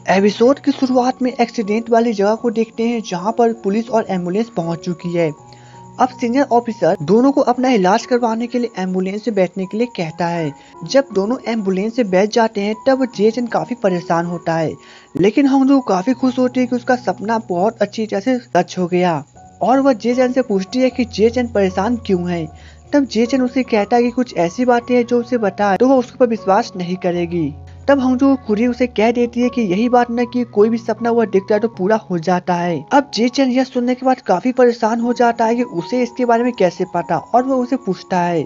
Episode की शुरुआत में एक्सीडेंट वाली जगह को देखते हैं जहां पर पुलिस और एम्बुलेंस पहुंच चुकी है। अब सीनियर ऑफिसर दोनों को अपना इलाज करवाने के लिए एम्बुलेंस से बैठने के लिए कहता है। जब दोनों एम्बुलेंस से बैठ जाते हैं तब जेसन काफी परेशान होता है, लेकिन हंगजू काफी खुश होती है कि उसका सपना बहुत अच्छी तरह से सच हो गया। और वह जेसन से पूछती है कि जेसन परेशान क्यों है। तब जेसन उसे कहता है कि कुछ ऐसी बातें हैं जो उसे बताए तो वह उसके पर विश्वास नहीं करेगी। तब हंगजू खुद उसे कह देती है कि यही बात न कि कोई भी सपना वह देखता है तो पूरा हो जाता है। अब जेसन यह सुनने के बाद काफी परेशान हो जाता है कि उसे इसके बारे में कैसे पता, और वह उसे पूछता है।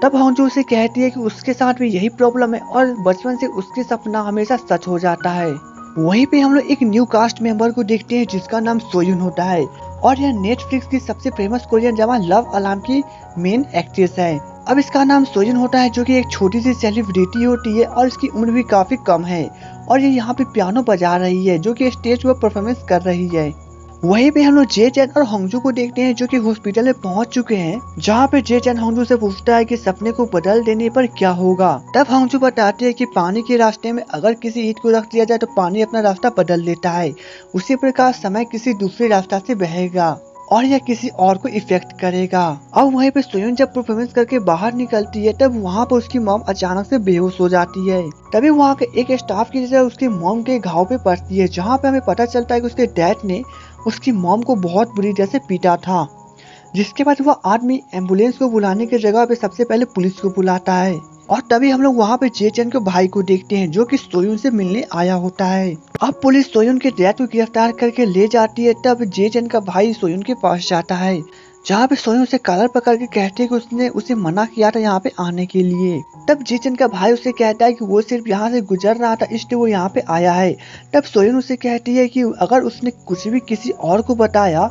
तब हंगजू उसे कहती है कि उसके साथ भी यही प्रॉब्लम है और बचपन से उसके सपना हमेशा सच हो जाता है। वहीं पे हम लोग एक न्यू कास्ट मेंबर को देखते हैं जिसका नाम सोयुन होता है, और यह नेटफ्लिक्स की सबसे famous Korean drama love alarm की मेन एक्ट्रेस है। अब इसका नाम सोजुन होता है जो कि एक छोटी सी सेलिब्रिटी होती है और इसकी उम्र भी काफी कम है, और ये यहाँ पे पियानो बजा रही है जो कि स्टेज पर परफॉर्मेंस कर रही है। वहीं पे हम लोग जेसन और हंगजू को देखते हैं जो कि हॉस्पिटल में पहुंच चुके हैं, जहाँ पे जेसन हंगजू से पूछता है कि सपने को बदल देने पर क्या होगा। तब हंगजू बताती है कि पानी के रास्ते में अगर किसी ईंट को रख दिया जाए तो पानी अपना रास्ता बदल देता है, उसी प्रकार समय किसी दूसरे रास्ता से बहेगा और यह किसी और को इफेक्ट करेगा। अब वहीं पे सोयुन जब परफॉर्मेंस करके बाहर निकलती है तब वहाँ पर उसकी मॉम अचानक से बेहोश हो जाती है। तभी वहाँ के एक स्टाफ की नजर उसकी मॉम के घाव पे पड़ती है, जहाँ पे हमें पता चलता है कि उसके डैड ने उसकी मॉम को बहुत बुरी तरह से पीटा था। जिसके बाद वह आदमी एम्बुलेंस को बुलाने की जगह पे सबसे पहले पुलिस को बुलाता है, और तभी हम लोग वहाँ पे जेसन के भाई को देखते हैं जो कि सोयुन से मिलने आया होता है। अब पुलिस सोयुन के डैड को गिरफ्तार करके ले जाती है। तब जेसन का भाई सोयुन के पास जाता है, जहाँ पे सोयुन उसे कॉलर पकड़ के कहते हैं कि उसने उसे मना किया था यहाँ पे आने के लिए। तब जेसन का भाई उसे कहता है कि वो सिर्फ यहाँ से गुजर रहा था इसलिए वो यहाँ पे आया है। तब सोयुन उसे कहती है कि अगर उसने कुछ भी किसी और को बताया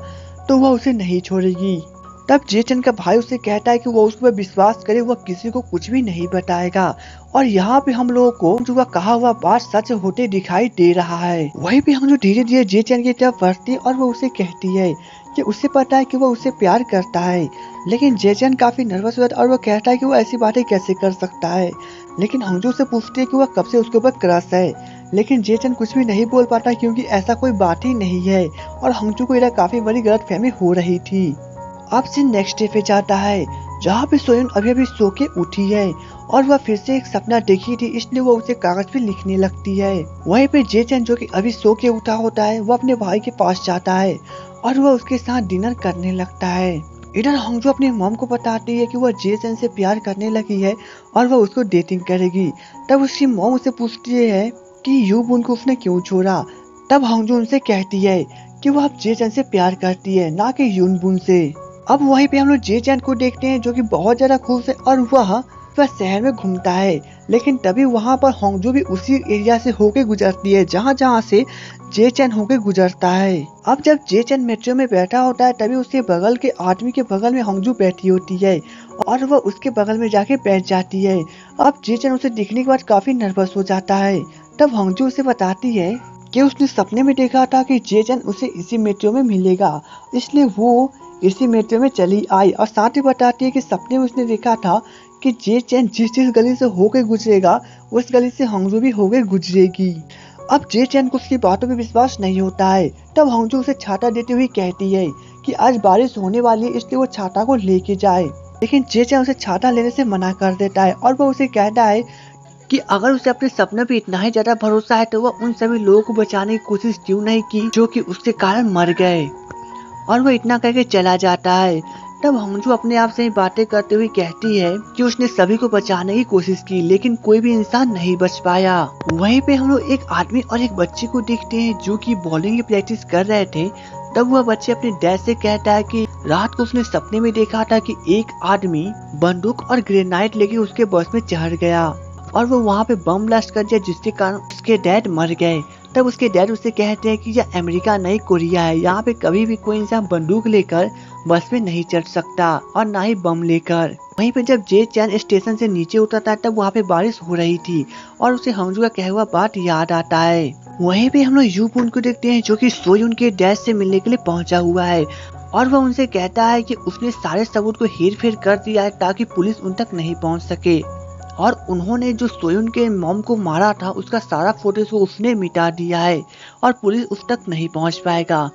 तो वह उसे नहीं छोड़ेगी। तब जेसन का भाई उसे कहता है कि वो उस पर विश्वास करे, वह किसी को कुछ भी नहीं बताएगा। और यहाँ पे हम लोगों को जो वह कहा हुआ बात सच होते दिखाई दे रहा है। वहीं पे हम जो धीरे धीरे जेसन की तरफ बढ़ती है और वो उसे कहती है कि उसे पता है कि वो उसे प्यार करता है, लेकिन जेसन काफी नर्वस होता है और वो कहता है कि वो ऐसी बातें कैसे कर सकता है। लेकिन हंगजू से पूछती है कि वह कब से उसके ऊपर क्रश है, लेकिन जेसन कुछ भी नहीं बोल पाता क्योंकि ऐसा कोई बात ही नहीं है, और हंगजू को यह काफी बड़ी गलतफहमी हो रही थी। अब से नेक्स्ट डे पे जाता है, जहाँ पे सोयुन अभी अभी सो के उठी है और वह फिर से एक सपना देखी थी इसलिए वो उसे कागज पे लिखने लगती है। वहीं पे जेसन जो कि अभी सो के उठा होता है वो अपने भाई के पास जाता है और वह उसके साथ डिनर करने लगता है। इधर हंगजू अपनी मॉम को बताती है कि वह जेसन से प्यार करने लगी है और वह उसको डेटिंग करेगी। तब उसकी मॉम उसे पूछती है कि यूबुन को उसने क्यों छोड़ा। तब हंगजू उनसे कहती है कि वह अब जेसन से प्यार करती है, ना कि यूनबुन से। अब वहीं पे हम लोग जेसन को देखते हैं जो कि बहुत ज्यादा खुश है और वह शहर में घूमता है, लेकिन तभी वहाँ पर हंगजू भी उसी एरिया से होके गुजरती है जहाँ से जेसन होके गुजरता है। अब जब जेसन मेट्रो में बैठा होता है तभी उसके बगल के आदमी के बगल में हंगजू बैठी होती है और वह उसके बगल में जाके बैठ जाती है। अब जेसन उसे देखने के बाद काफी नर्वस हो जाता है। तब हंगजू उसे बताती है कि उसने सपने में देखा था कि जेसन उसे इसी मेट्रो में मिलेगा, इसलिए वो इसी मेट्रो में चली आई, और साथ ही बताती है कि सपने में उसने देखा था कि जेसन जिस गली से होके गुजरेगा उस गली से हंगजू भी होके गुजरेगी। अब जेसन को उसकी बातों पे विश्वास नहीं होता है। तब हंगजू उसे छाता देते हुए कहती है कि आज बारिश होने वाली है इसलिए वो छाता को लेके जाए, लेकिन जेसन उसे छाता लेने से मना कर देता है और वो उसे कहता है कि अगर उसे अपने सपने पे इतना ही ज्यादा भरोसा है तो वह उन सभी लोगों को बचाने की कोशिश क्यों नहीं की जो कि उसके कारण मर गए, और वो इतना करके चला जाता है। तब हंगजू अपने आप से ही बातें करते हुए कहती है कि उसने सभी को बचाने की कोशिश की लेकिन कोई भी इंसान नहीं बच पाया। वहीं पे हम लोग एक आदमी और एक बच्चे को देखते हैं जो कि बॉलिंग की प्रैक्टिस कर रहे थे। तब वह बच्चे अपने डैड से कहता है कि रात को उसने सपने में देखा था कि एक आदमी बंदूक और ग्रेनाइट लेके उसके बस में चढ़ गया और वो वहाँ पे बम ब्लास्ट कर दिया जिसके कारण उसके डैड मर गए। तब उसके डैड उससे कहते हैं कि यह अमेरिका नहीं कोरिया है, यहाँ पे कभी भी कोई इंसान बंदूक लेकर बस में नहीं चढ़ सकता और ना ही बम लेकर। वहीं पे जब जेसन स्टेशन से नीचे उतरता है तब वहाँ पे बारिश हो रही थी और उसे हंगजू का कहा हुआ बात याद आता है। वहीं पे हम लोग यूबुन को देखते हैं जो कि सोयुन के डैड से मिलने के लिए पहुंचा हुआ है और वह उनसे कहता है कि उसने सारे सबूत को हेर फेर कर दिया है ताकि पुलिस उन तक नहीं पहुँच सके। और उन्होंने जो सोयुन के मॉम को मारा था उसका सारा फोटोज को उसने मिटा दिया है और पुलिस उस तक नहीं पहुंच पाएगा।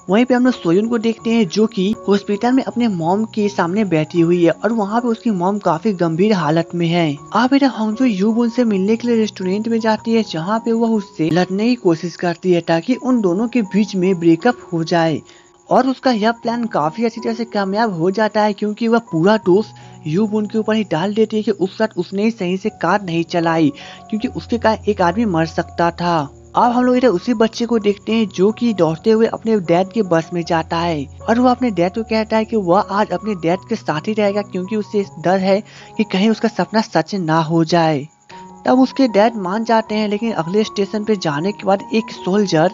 वहीं पे हम लोग सोयुन को देखते हैं जो कि हॉस्पिटल में अपने मॉम के सामने बैठी हुई है और वहाँ पे उसकी मॉम काफी गंभीर हालत में है। अब इधर हॉन्गजो यूबुन से मिलने के लिए रेस्टोरेंट में जाती है जहाँ पे वह उससे लड़ने की कोशिश करती है ताकि उन दोनों के बीच में ब्रेकअप हो जाए। और उसका यह प्लान काफी अच्छी तरह से कामयाब हो जाता है क्योंकि वह पूरा दोष यूबुन के ऊपर ही डाल देती है कि उस रात उसने ही सही से कार नहीं चलाई क्योंकि उसके कारण एक आदमी मर सकता था। अब हम लोग इधर उसी बच्चे को देखते हैं जो कि दौड़ते हुए अपने डैड के बस में जाता है और वो अपने डैड को कहता है कि वह आज अपने डैड के साथ ही रहेगा क्योंकि उसे डर है कि कहीं उसका सपना सच ना हो जाए। तब उसके डैड मान जाते हैं लेकिन अगले स्टेशन पे जाने के बाद एक सोल्जर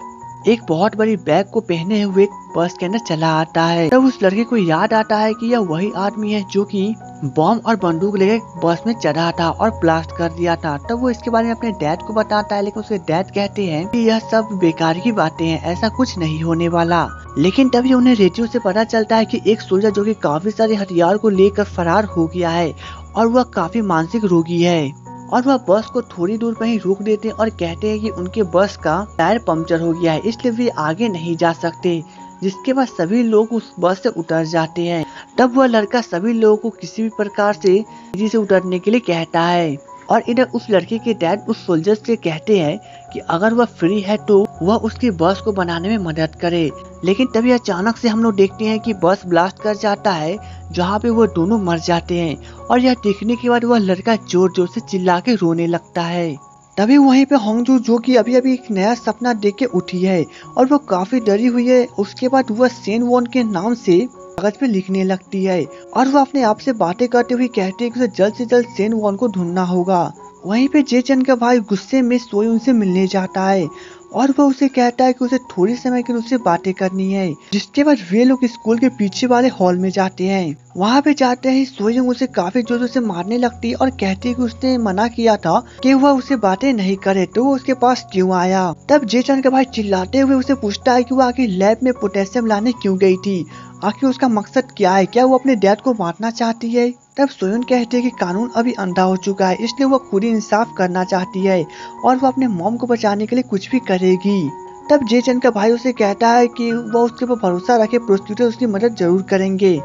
एक बहुत बड़ी बैग को पहने हुए बस के अंदर चला आता है। तब उस लड़के को याद आता है कि यह वही आदमी है जो कि बम और बंदूक लेकर बस में चढ़ा था और ब्लास्ट कर दिया था। तब वो इसके बारे में अपने डैड को बताता है लेकिन उसके डैड कहते हैं कि यह सब बेकार की बातें हैं, ऐसा कुछ नहीं होने वाला। लेकिन तभी उन्हें रेडियो से पता चलता है कि एक सोल्जर जो कि काफी सारे हथियार को लेकर फरार हो गया है और वह काफी मानसिक रोगी है और वह बस को थोड़ी दूर पर ही रोक देते हैं और कहते हैं कि उनके बस का टायर पंक्चर हो गया है इसलिए वे आगे नहीं जा सकते, जिसके बाद सभी लोग उस बस से उतर जाते हैं। तब वह लड़का सभी लोगों को किसी भी प्रकार से तेजी से उतरने के लिए कहता है और इधर उस लड़के के डैड उस सोल्जर से कहते हैं कि अगर वह फ्री है तो वह उसकी बस को बनाने में मदद करे। लेकिन तभी अचानक से हम लोग देखते हैं कि बस ब्लास्ट कर जाता है जहाँ पे वो दोनों मर जाते हैं और यह देखने के बाद वह लड़का जोर जोर से चिल्ला के रोने लगता है। तभी वहीं पे होंगजू जो कि अभी अभी एक नया सपना देख के उठी है और वो काफी डरी हुई है। उसके बाद वह सेन वॉन के नाम से कागज पे लिखने लगती है और वो अपने आप से बातें करते हुए कहती है कि उसे जल्द से जल्द सेन वॉन को ढूंढना होगा। वहीं पे जेचन का भाई गुस्से में सोयुन से मिलने जाता है और वह उसे कहता है कि उसे थोड़ी समय के लिए उससे बातें करनी है। जिसके बाद वे लोग स्कूल के पीछे वाले हॉल में जाते हैं। वहाँ पे जाते ही सोयुन उसे काफी जोर जोर से मारने लगती है और कहती है कि उसने मना किया था कि वह उसे बातें नहीं करे तो वो उसके पास क्यों आया। तब जेचन का भाई चिल्लाते हुए उसे पूछता है कि वो आखिर लैब में पोटेशियम लाने क्यों गई थी, आखिर उसका मकसद क्या है, क्या वो अपने डैड को मारना चाहती है। तब सोयुन कहती है कि कानून अभी अंधा हो चुका है इसलिए वो खुद ही इंसाफ करना चाहती है और वो अपने मॉम को बचाने के लिए कुछ भी करेगी। तब जेचन का भाई उसे कहता है कि वो उसके ऊपर भरोसा रखे, प्रोस्टिट्यूटर उसकी मदद जरूर करेंगे।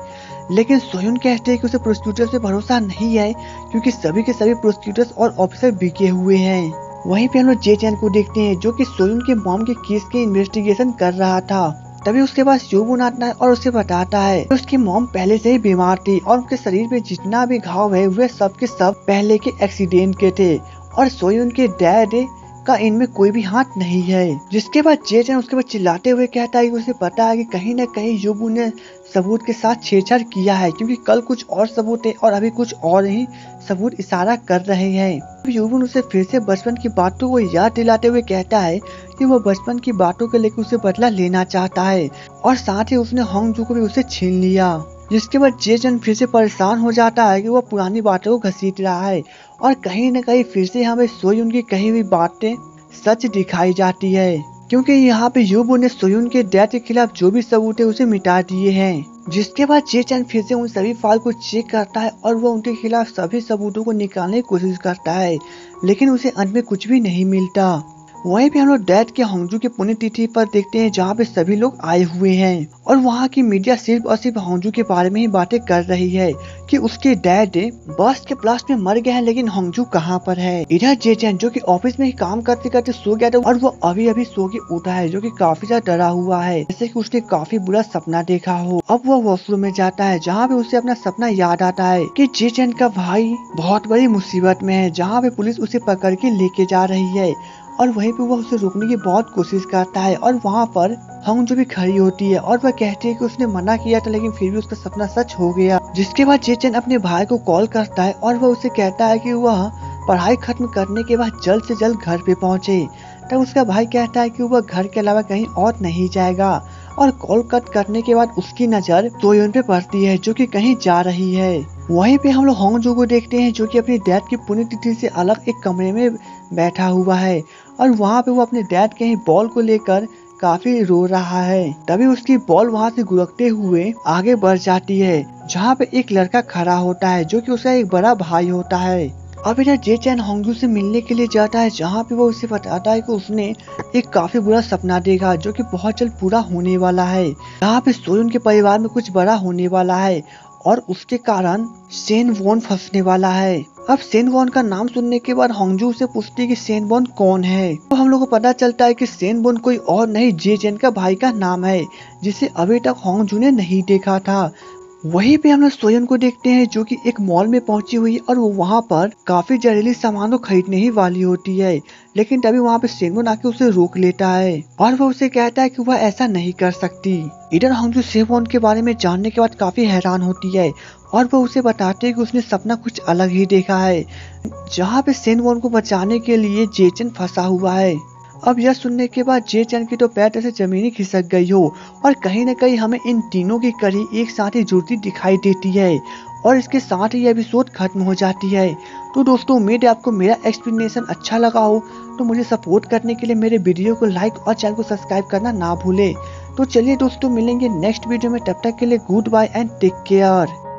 लेकिन सोयुन कहते हैं कि उसे प्रोस्टिट्यूटर से भरोसा नहीं है क्योंकि सभी के सभी प्रोस्टिट्यूटर्स और ऑफिसर बिके हुए हैं। वहीं पे हम लोग जेचन को देखते हैं जो कि सोयुन के मॉम के केस के इन्वेस्टिगेशन कर रहा था। तभी उसके पास यूबुन आता है और उसे बताता है कि उसकी मॉम पहले से ही बीमार थी और उनके शरीर पे जितना भी घाव है वे सब के सब पहले के एक्सीडेंट के थे और सोयुन के डैड का इनमें कोई भी हाथ नहीं है। जिसके बाद जेचन उसके बाद चिल्लाते हुए कहता है कि उसे पता है कि कहीं न कहीं यूबुन ने सबूत के साथ छेड़छाड़ किया है क्योंकि कल कुछ और सबूत है और अभी कुछ और ही सबूत इशारा कर रहे हैं। यूबुन उसे फिर से बचपन की बातों को याद दिलाते हुए कहता है कि वो बचपन की बातों के लेकर उसे बदला लेना चाहता है और साथ ही उसने होंगजू को भी उसे छीन लिया। जिसके बाद जेचन फिर से परेशान हो जाता है कि वह पुरानी बातों को घसीट रहा है और कहीं न कहीं फिर से हमें सोयुन की कही हुई बातें सच दिखाई जाती है क्योंकि यहाँ पे यूबुन ने सोयुन के डैड के खिलाफ जो भी सबूत है उसे मिटा दिए हैं। जिसके बाद जेचन फिर से उन सभी फाइल को चेक करता है और वो उनके खिलाफ सभी सबूतों को निकालने की कोशिश करता है लेकिन उसे अंत में कुछ भी नहीं मिलता। वहीं पे हम लोग डैड के होंगजू की पुण्यतिथि पर देखते हैं जहाँ पे सभी लोग आए हुए हैं और वहाँ की मीडिया सिर्फ और सिर्फ होंगजू के बारे में ही बातें कर रही है कि उसके डैड बस के ब्लास्ट में मर गए हैं लेकिन होंगजू कहाँ पर है। इधर जेचन जो कि ऑफिस में ही काम करते करते सो गया था और वो अभी अभी सो के उठा है जो कि काफी ज्यादा डरा हुआ है जैसे कि उसने काफी बुरा सपना देखा हो। अब वो वॉशरूम में जाता है जहाँ पे उसे अपना सपना याद आता है कि जेचन का भाई बहुत बड़ी मुसीबत में है जहाँ पे पुलिस उसे पकड़ के लेके जा रही है और वहीं पे वह उसे रोकने की बहुत कोशिश करता है और वहाँ पर होंगजू भी खड़ी होती है और वह कहती है कि उसने मना किया था लेकिन फिर भी उसका सपना सच हो गया। जिसके बाद जेचन अपने भाई को कॉल करता है और वह उसे कहता है कि वह पढ़ाई खत्म करने के बाद जल्द से जल्द घर पे पहुँचे। तब उसका भाई कहता है कि वह घर के अलावा कहीं और नहीं जाएगा और कॉल कट करने के बाद उसकी नजर सोयुन पे पड़ती है जो कि कहीं जा रही है। वहीं पे हम लोग होंगजू को देखते हैं जो कि अपने डैड की पुण्यतिथि से अलग एक कमरे में बैठा हुआ है और वहाँ पे वो अपने डैड के ही बॉल को लेकर काफी रो रहा है। तभी उसकी बॉल वहाँ से गुड़कते हुए आगे बढ़ जाती है जहाँ पे एक लड़का खड़ा होता है जो कि उसका एक बड़ा भाई होता है। अब इधर जे चैन होंगजू से मिलने के लिए जाता है, जहाँ पे वो उसे बताता है कि उसने एक काफी बुरा सपना देखा जो कि बहुत जल्द पूरा होने वाला है। यहाँ पे सोयुन के परिवार में कुछ बड़ा होने वाला है और उसके कारण सेन वॉन फंसने वाला है। अब सेन वॉन का नाम सुनने के बाद होंगजू से पूछती है कि सेन वॉन कौन है। तो हम लोग को पता चलता है कि सेन वॉन कोई और नहीं, जे चैन का भाई का नाम है, जिसे अभी तक होंगजू ने नहीं देखा था। वहीं पे हम लोग सोयन को देखते हैं जो कि एक मॉल में पहुंची हुई है और वो वहां पर काफी जहरीली सामान को खरीदने ही वाली होती है, लेकिन तभी वहां पे सेनवोन आके उसे रोक लेता है और वो उसे कहता है कि वह ऐसा नहीं कर सकती। इधर होंगजू सेनवोन के बारे में जानने के बाद काफी हैरान होती है और वो उसे बताते हैं कि उसने सपना कुछ अलग ही देखा है, जहाँ पे सेनवोन को बचाने के लिए जेचन फंसा हुआ है। अब यह सुनने के बाद जे चैन की तो पैर ऐसे जमीनी खिसक गई हो और कहीं न कहीं हमें इन तीनों की कड़ी एक साथ ही जुड़ती दिखाई देती है और इसके साथ ही एपिसोड खत्म हो जाती है। तो दोस्तों, उम्मीद है आपको मेरा एक्सप्लेनेशन अच्छा लगा हो, तो मुझे सपोर्ट करने के लिए मेरे वीडियो को लाइक और चैनल को सब्सक्राइब करना ना भूले। तो चलिए दोस्तों, मिलेंगे नेक्स्ट वीडियो में, तब तक के लिए goodbye and take care.